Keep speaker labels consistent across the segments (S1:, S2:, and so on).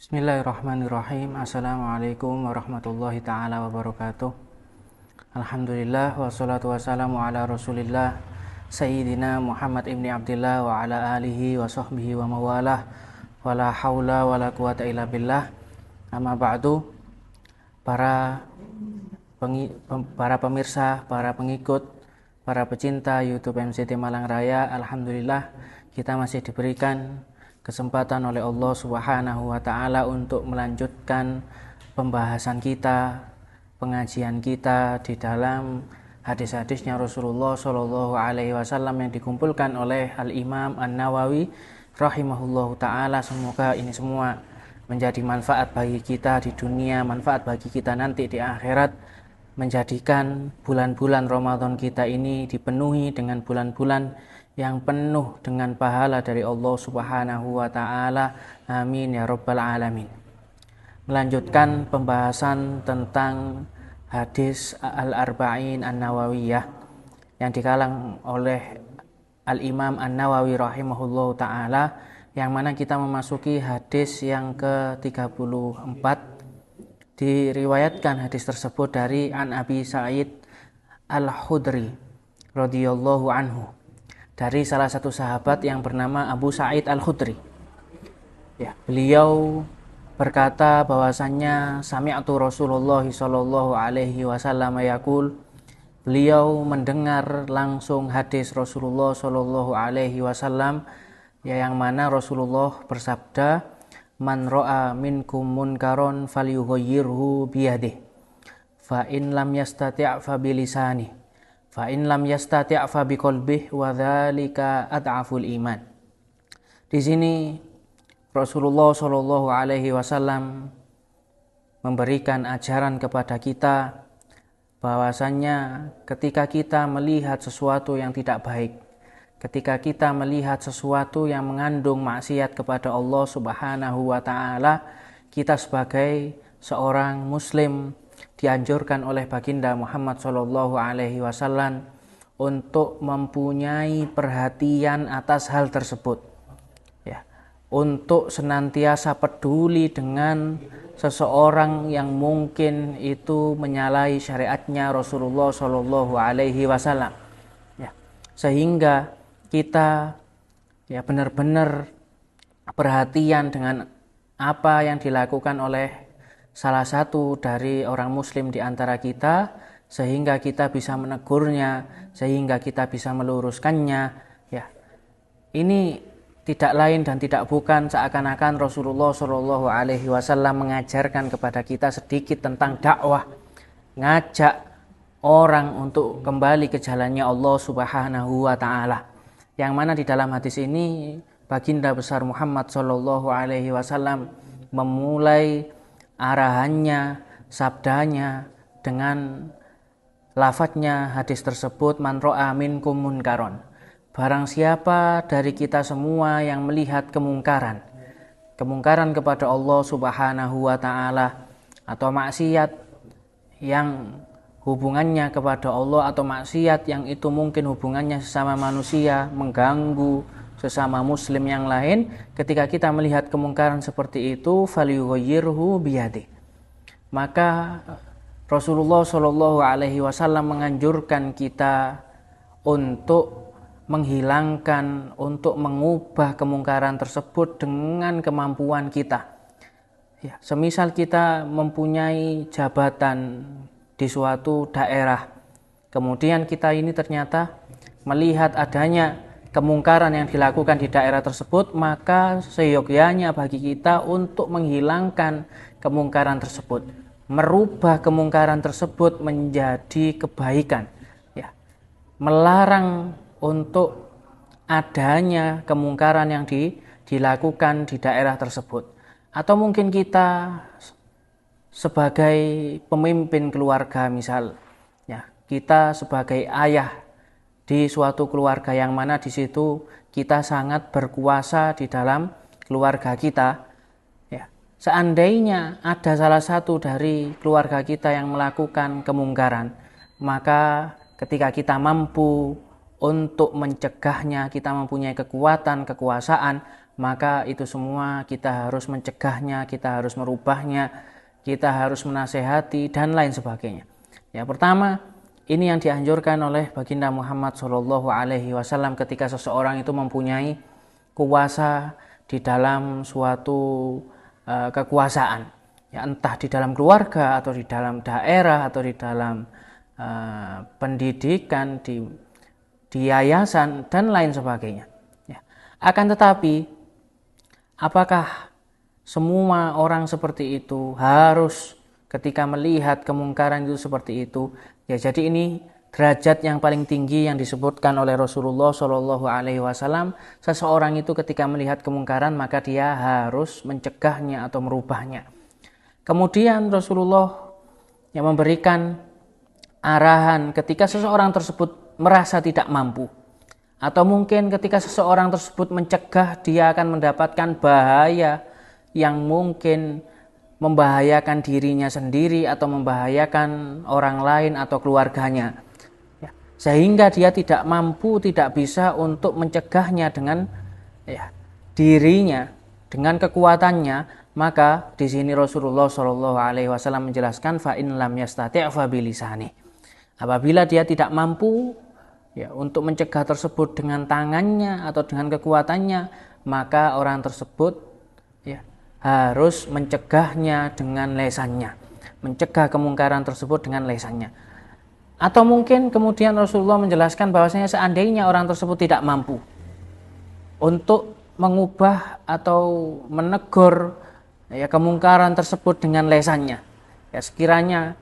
S1: Bismillahirrahmanirrahim. Assalamualaikum warahmatullahi ta'ala wabarakatuh. Alhamdulillah wassalatu wassalamu ala rasulillah Sayyidina Muhammad ibni Abdillah wa ala alihi wa sahbihi wa mawalah wa la hawla wa la quwata illa billah. Amma ba'du. Para pemirsa, para pengikut, para pecinta YouTube MCT Malang Raya, alhamdulillah kita masih diberikan kesempatan oleh Allah Subhanahu wa taala untuk melanjutkan pembahasan kita, pengajian kita di dalam hadis-hadisnya Rasulullah Shallallahu alaihi wasallam yang dikumpulkan oleh Al-Imam An-Nawawi rahimahullahu taala. Semoga ini semua menjadi manfaat bagi kita di dunia, manfaat bagi kita nanti di akhirat, menjadikan bulan-bulan Ramadan kita ini dipenuhi dengan bulan-bulan yang penuh dengan pahala dari Allah Subhanahu wa taala. Amin ya rabbal alamin. Melanjutkan pembahasan tentang hadis Al-Arba'in An-Nawawiyah yang dikalang oleh Al-Imam An-Nawawi rahimahullahu taala, yang mana kita memasuki hadis yang ke-34. Diriwayatkan hadis tersebut dari An Abi Sa'id Al-Khudri radhiyallahu anhu, dari salah satu sahabat yang bernama Abu Sa'id Al-Khudri. Ya, beliau berkata bahwasannya sami'tu Rasulullah sallallahu alaihi wasallam yaqul, beliau mendengar langsung hadis Rasulullah sallallahu alaihi wasallam, ya, yang mana Rasulullah bersabda, man ra'a minkum munkaron falyughayyirhu biyadihi, fa in lam yastati' fa bilisanihi, fa in lam yastati' fa biqalbihi wa dzalika ad'aful iman. Di sini Rasulullah Shallallahu alaihi wasallam memberikan ajaran kepada kita bahwasannya ketika kita melihat sesuatu yang tidak baik, ketika kita melihat sesuatu yang mengandung maksiat kepada Allah Subhanahu wa taala, kita sebagai seorang muslim dianjurkan oleh baginda Muhammad Shallallahu alaihi wasallam untuk mempunyai perhatian atas hal tersebut, ya, untuk senantiasa peduli dengan seseorang yang mungkin itu menyalahi syariatnya Rasulullah Shallallahu alaihi wasallam, ya, sehingga kita ya benar-benar perhatian dengan apa yang dilakukan oleh salah satu dari orang muslim di antara kita, sehingga kita bisa menegurnya, sehingga kita bisa meluruskannya, ya. Ini tidak lain dan tidak bukan seakan-akan Rasulullah Shallallahu alaihi wasallam mengajarkan kepada kita sedikit tentang dakwah, ngajak orang untuk kembali ke jalannya Allah Subhanahu wa taala. Yang mana di dalam hadis ini baginda besar Muhammad Shallallahu alaihi wasallam memulai arahannya, sabdanya dengan lafadznya hadis tersebut, man ra'a minkum munkaron, barang siapa dari kita semua yang melihat kemungkaran kepada Allah Subhanahu wa taala, atau maksiat yang hubungannya kepada Allah, atau maksiat yang itu mungkin hubungannya sesama manusia, mengganggu sesama muslim yang lain, ketika kita melihat kemungkaran seperti itu, falyughayyirhu biyadihi, maka Rasulullah Shallallahu alaihi wasallam menganjurkan kita untuk menghilangkan, untuk mengubah kemungkaran tersebut dengan kemampuan kita. Ya, semisal kita mempunyai jabatan di suatu daerah, kemudian kita ini ternyata melihat adanya kemungkaran yang dilakukan di daerah tersebut, maka seyogyanya bagi kita untuk menghilangkan kemungkaran tersebut, merubah kemungkaran tersebut menjadi kebaikan, ya, melarang untuk adanya kemungkaran yang dilakukan di daerah tersebut. Atau mungkin kita sebagai pemimpin keluarga, misal, ya, kita sebagai ayah di suatu keluarga yang mana di situ kita sangat berkuasa di dalam keluarga kita, ya. Seandainya ada salah satu dari keluarga kita yang melakukan kemungkaran, maka ketika kita mampu untuk mencegahnya, kita mempunyai kekuatan, kekuasaan, maka itu semua kita harus mencegahnya, kita harus merubahnya, kita harus menasehati dan lain sebagainya. Ya, pertama, ini yang dianjurkan oleh baginda Muhammad SAW ketika seseorang itu mempunyai kuasa di dalam suatu kekuasaan, ya, entah di dalam keluarga atau di dalam daerah atau di dalam pendidikan, di yayasan dan lain sebagainya. Ya. Akan tetapi, apakah semua orang seperti itu harus ketika melihat kemungkaran itu seperti itu? Ya, jadi ini derajat yang paling tinggi yang disebutkan oleh Rasulullah SAW. Seseorang itu ketika melihat kemungkaran maka dia harus mencegahnya atau merubahnya. Kemudian Rasulullah yang memberikan arahan ketika seseorang tersebut merasa tidak mampu, atau mungkin ketika seseorang tersebut mencegah, dia akan mendapatkan bahaya yang mungkin membahayakan dirinya sendiri atau membahayakan orang lain atau keluarganya, ya, sehingga dia tidak mampu, tidak bisa untuk mencegahnya dengan dirinya, dengan kekuatannya. Maka di sini Rasulullah SAW menjelaskan fa in lam yastati' fa bilisani. Apabila dia tidak mampu untuk mencegah tersebut dengan tangannya atau dengan kekuatannya, maka orang tersebut harus mencegahnya dengan lesannya, mencegah kemungkaran tersebut dengan lesannya. Atau mungkin kemudian Rasulullah menjelaskan bahwasanya seandainya orang tersebut tidak mampu untuk mengubah atau menegur kemungkaran tersebut dengan lesannya, sekiranya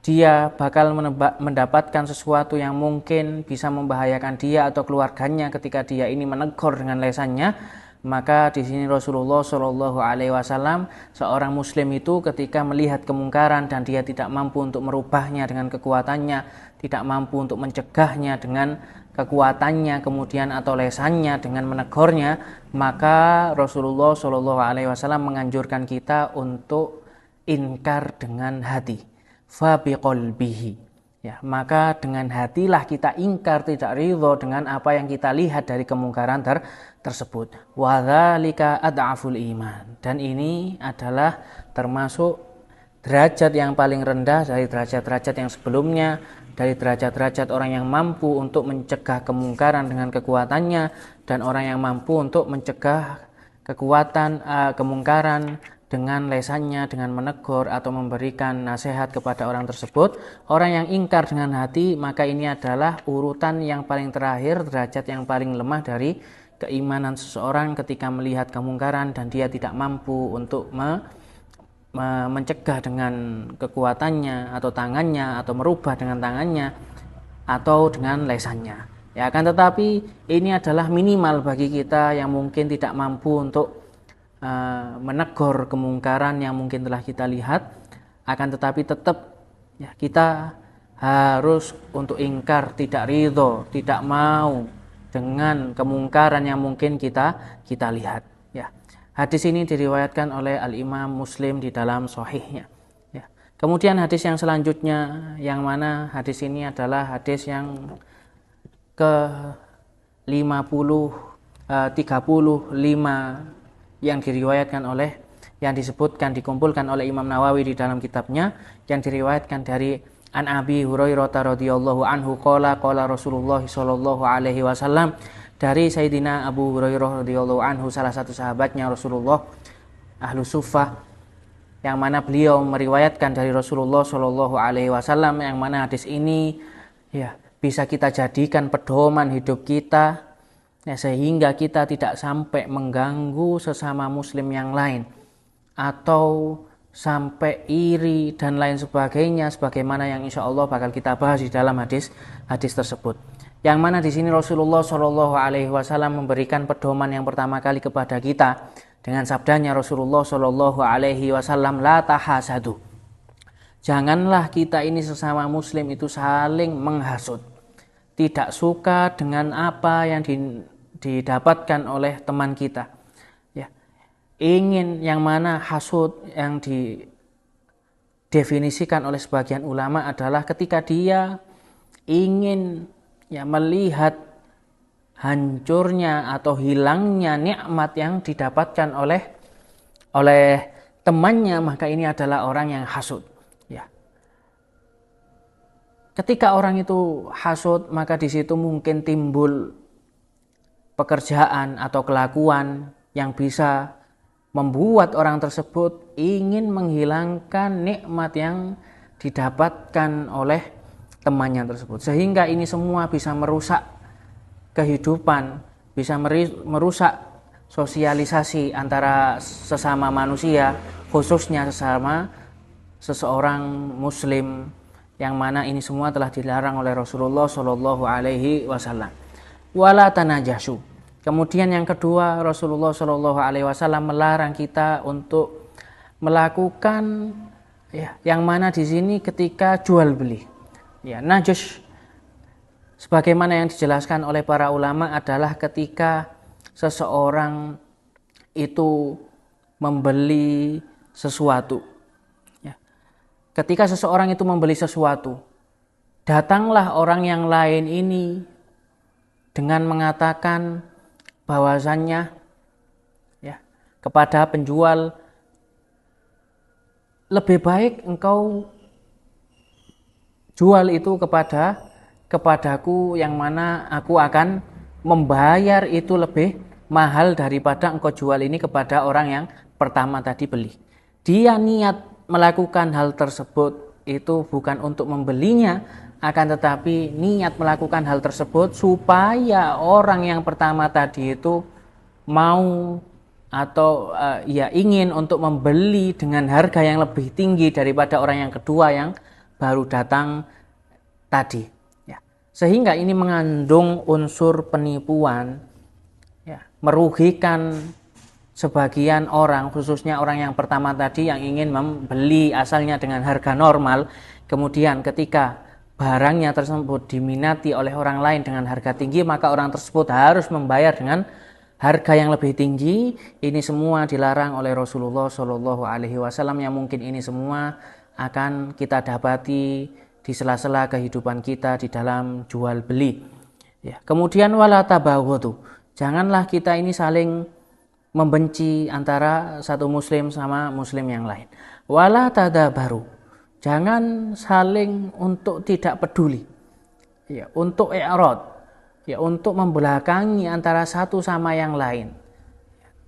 S1: dia bakal mendapatkan sesuatu yang mungkin bisa membahayakan dia atau keluarganya ketika dia ini menegur dengan lesannya, maka di sini Rasulullah SAW, seorang muslim itu ketika melihat kemungkaran dan dia tidak mampu untuk merubahnya dengan kekuatannya, tidak mampu untuk mencegahnya dengan kekuatannya kemudian atau lesannya dengan menegurnya, maka Rasulullah SAW menganjurkan kita untuk inkar dengan hati, fa biqalbihi, maka dengan hatilah kita ingkar, tidak ridho dengan apa yang kita lihat dari kemungkaran tersebut. Wa dzalika ad'aful iman, dan ini adalah termasuk derajat yang paling rendah dari derajat-derajat yang sebelumnya, dari derajat-derajat orang yang mampu untuk mencegah kemungkaran dengan kekuatannya dan orang yang mampu untuk mencegah kemungkaran dengan lesannya, dengan menegur atau memberikan nasihat kepada orang tersebut. Orang yang ingkar dengan hati, maka ini adalah urutan yang paling terakhir, derajat yang paling lemah dari keimanan seseorang ketika melihat kemungkaran dan dia tidak mampu untuk mencegah dengan kekuatannya atau tangannya, atau merubah dengan tangannya atau dengan lesannya. Ya, akan tetapi ini adalah minimal bagi kita yang mungkin tidak mampu untuk menegur kemungkaran yang mungkin telah kita lihat. Akan tetapi tetap kita harus untuk ingkar, tidak ridho, tidak mau dengan kemungkaran yang mungkin kita lihat. Hadis ini diriwayatkan oleh Al-Imam Muslim di dalam Sahihnya. Kemudian hadis yang selanjutnya, yang mana hadis ini adalah hadis yang ke-35 yang diriwayatkan oleh, yang dikumpulkan oleh Imam Nawawi di dalam kitabnya, yang diriwayatkan dari An Abi Hurairah radhiyallahu anhu qala Rasulullah sallallahu alaihi wasallam, dari Sayyidina Abu Hurairah radhiyallahu anhu, salah satu sahabatnya Rasulullah, ahlu suffah, yang mana beliau meriwayatkan dari Rasulullah sallallahu alaihi wasallam, yang mana hadis ini bisa kita jadikan pedoman hidup kita, sehingga kita tidak sampai mengganggu sesama muslim yang lain atau sampai iri dan lain sebagainya, sebagaimana yang insya Allah bakal kita bahas di dalam hadis tersebut. Yang mana di sini Rasulullah Shallallahu Alaihi Wasallam memberikan pedoman yang pertama kali kepada kita dengan sabdanya Rasulullah Shallallahu Alaihi Wasallam, la tahasadu. Janganlah kita ini sesama muslim itu saling menghasut, tidak suka dengan apa yang didapatkan oleh teman kita. Ingin, yang mana hasud yang didefinisikan oleh sebagian ulama adalah ketika dia ingin melihat hancurnya atau hilangnya nikmat yang didapatkan oleh temannya, maka ini adalah orang yang hasud. Ya. Ketika orang itu hasud, maka di situ mungkin timbul pekerjaan atau kelakuan yang bisa membuat orang tersebut ingin menghilangkan nikmat yang didapatkan oleh temannya tersebut. Sehingga ini semua bisa merusak kehidupan, bisa merusak sosialisasi antara sesama manusia, khususnya sesama seseorang muslim, yang mana ini semua telah dilarang oleh Rasulullah Shallallahu Alaihi Wasallam. Wala tanajashu. Kemudian yang kedua, Rasulullah Shallallahu Alaihi Wasallam melarang kita untuk melakukan yang mana di sini ketika jual beli. Ya, najas sebagaimana yang dijelaskan oleh para ulama adalah ketika seseorang itu membeli sesuatu. Ketika seseorang itu membeli sesuatu, datanglah orang yang lain ini dengan mengatakan bahwasannya kepada penjual, lebih baik engkau jual itu kepadaku, yang mana aku akan membayar itu lebih mahal daripada engkau jual ini kepada orang yang pertama tadi beli. Dia niat melakukan hal tersebut itu bukan untuk membelinya, akan tetapi niat melakukan hal tersebut supaya orang yang pertama tadi itu mau atau ingin untuk membeli dengan harga yang lebih tinggi daripada orang yang kedua yang baru datang tadi. Sehingga ini mengandung unsur penipuan, merugikan sebagian orang, khususnya orang yang pertama tadi yang ingin membeli asalnya dengan harga normal, kemudian ketika barangnya tersebut diminati oleh orang lain dengan harga tinggi, maka orang tersebut harus membayar dengan harga yang lebih tinggi. Ini semua dilarang oleh Rasulullah Shallallahu Alaihi Wasallam, yang mungkin ini semua akan kita dapati di sela-sela kehidupan kita di dalam jual beli. Kemudian wala tabaghadu, janganlah kita ini saling membenci antara satu muslim sama muslim yang lain. Wala tadabaru, jangan saling untuk tidak peduli, untuk i'rad, untuk membelakangi antara satu sama yang lain,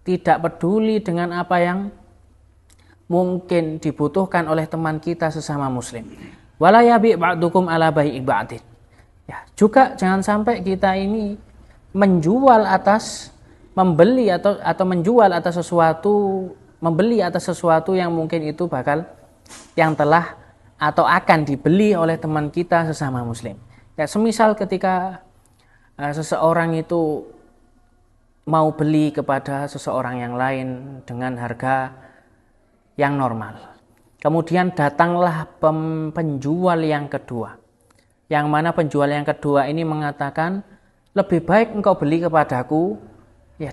S1: tidak peduli dengan apa yang mungkin dibutuhkan oleh teman kita sesama muslim. Wala yabi' ba'dukum ala bai'i ba'din. Juga jangan sampai kita ini membeli atau menjual atas sesuatu, membeli atas sesuatu yang mungkin itu yang telah atau akan dibeli oleh teman kita sesama muslim. Semisal ketika seseorang itu mau beli kepada seseorang yang lain dengan harga yang normal. Kemudian datanglah penjual yang kedua, yang mana penjual yang kedua ini mengatakan, lebih baik engkau beli kepadaku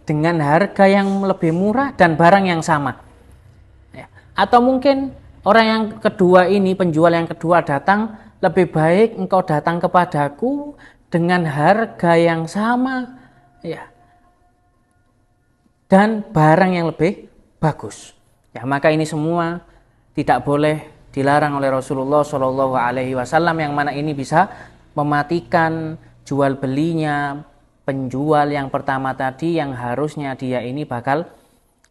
S1: dengan harga yang lebih murah dan barang yang sama. Atau mungkin orang yang kedua ini, penjual yang kedua datang, lebih baik engkau datang kepadaku dengan harga yang sama dan barang yang lebih bagus. Maka ini semua tidak boleh, dilarang oleh Rasulullah Shallallahu Alaihi Wasallam, yang mana ini bisa mematikan jual belinya penjual yang pertama tadi, yang harusnya dia ini bakal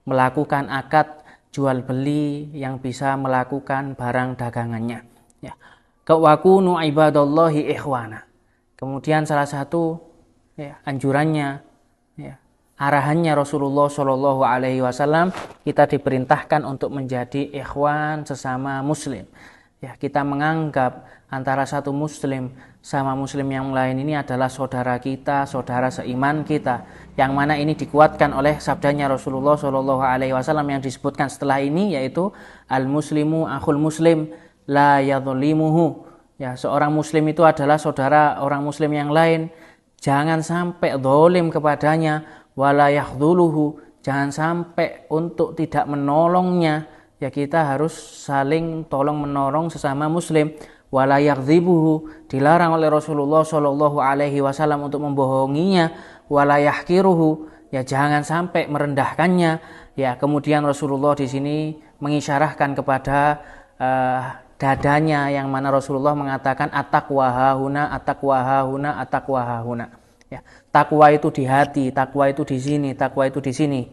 S1: melakukan akad jual beli yang bisa melakukan barang dagangannya. Wakunu ibadallahi ikhwana. Kemudian salah satu anjurannya, arahannya Rasulullah Shallallahu Alaihi Wasallam, kita diperintahkan untuk menjadi ikhwan sesama muslim. Kita menganggap antara satu muslim sama muslim yang lain ini adalah saudara kita, saudara seiman kita, yang mana ini dikuatkan oleh sabdanya Rasulullah Shallallahu Alaihi Wasallam yang disebutkan setelah ini, yaitu al muslimu akhul muslim la yadhlimuhu. Seorang muslim itu adalah saudara orang muslim yang lain, jangan sampai zalim kepadanya, wala yakhdhuluhu, jangan sampai untuk tidak menolongnya. Kita harus saling tolong menolong sesama muslim. Wala yakdzibuhu, dilarang oleh Rasulullah Shallallahu Alaihi Wasallam untuk membohonginya. wala yahqiruhu, ya jangan sampai merendahkannya. Ya, kemudian Rasulullah di sini mengisyarahkan kepada dadanya, yang mana Rasulullah mengatakan at-taqwa hahuna, at-taqwa hahuna, at-taqwa hahuna. Ya, takwa itu di hati, takwa itu di sini, takwa itu di sini.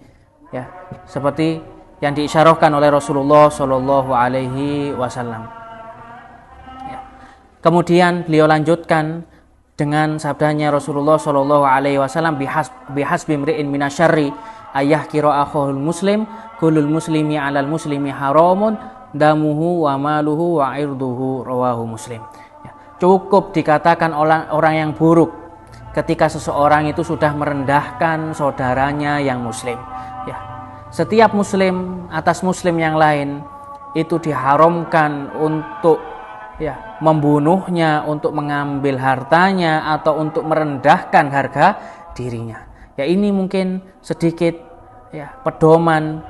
S1: Ya, seperti yang diisyarahkan oleh Rasulullah Shallallahu Alaihi Wasallam. Ya. Kemudian beliau lanjutkan dengan sabdanya Rasulullah Shallallahu Alaihi Wasallam, bihasbi imri'in minasyarri ayah kiro akhul muslim, kulul muslimi alal muslimi haramun, damuhu wa maluhu wa irduhu, rawahu Muslim. Ya, cukup dikatakan orang yang buruk ketika seseorang itu sudah merendahkan saudaranya yang muslim. Ya, setiap muslim atas muslim yang lain itu diharamkan untuk membunuhnya, untuk mengambil hartanya, atau untuk merendahkan harga dirinya. Ya, ini mungkin sedikit pedoman,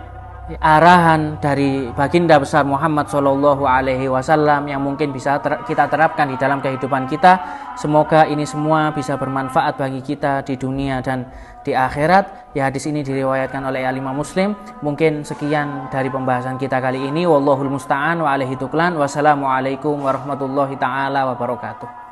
S1: arahan dari baginda besar Muhammad Shallallahu Alaihi Wasallam yang mungkin bisa kita terapkan di dalam kehidupan kita. Semoga ini semua bisa bermanfaat bagi kita di dunia dan di akhirat. Ya, hadis ini diriwayatkan oleh Imam Muslim. Mungkin sekian dari pembahasan kita kali ini. Wallahul musta'an wa alaihi tuklan. Wassalamualaikum warahmatullahi taala wabarakatuh.